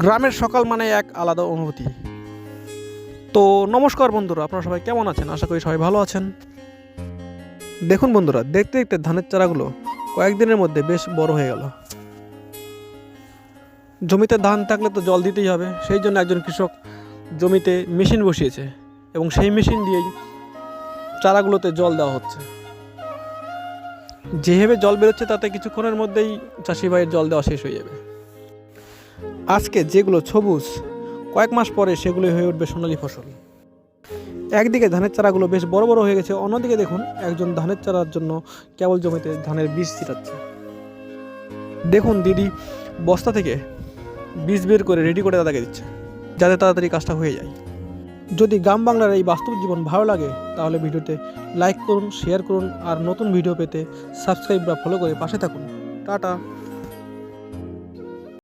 গ্রামের সকাল মানে এক আলাদা অনুভূতি। তো নমস্কার বন্ধুরা, আপনারা সবাই কেমন আছেন? আশা করি সবাই ভালো আছেন। দেখুন বন্ধুরা, দেখতে দেখতে ধানের চারাগুলো কয়েকদিনের মধ্যে বেশ বড় হয়ে গেল। জমিতে ধান থাকলে তো জল দিতেই হবে, সেই জন্য একজন কৃষক জমিতে মেশিন বসিয়েছে এবং সেই মেশিন দিয়েই চারাগুলোতে জল দেওয়া হচ্ছে। যেভাবে জল বেরোচ্ছে তাতে কিছুক্ষণের মধ্যেই চাষি ভাইয়ের জল দেওয়া শেষ হয়ে যাবে। আজকে যেগুলো সবুজ, কয়েক মাস পরে সেগুলোই হয়ে উঠবে সোনালী ফসল। একদিকে ধানের চারাগুলো বেশ বড় বড় হয়ে গেছে, অন্যদিকে দেখুন একজন ধানের চারার জন্য কেবল জমিতে ধানের বীজ ছিটাচ্ছে। দেখুন দিদি বস্তা থেকে বীজ বের করে রেডি করে দাদাকে দিচ্ছে, যাতে তাড়াতাড়ি কাজটা হয়ে যায়। যদি গ্রাম বাংলার এই বাস্তব জীবন ভালো লাগে তাহলে ভিডিওতে লাইক করুন, শেয়ার করুন, আর নতুন ভিডিও পেতে সাবস্ক্রাইব বা ফলো করে পাশে থাকুন। টাটা।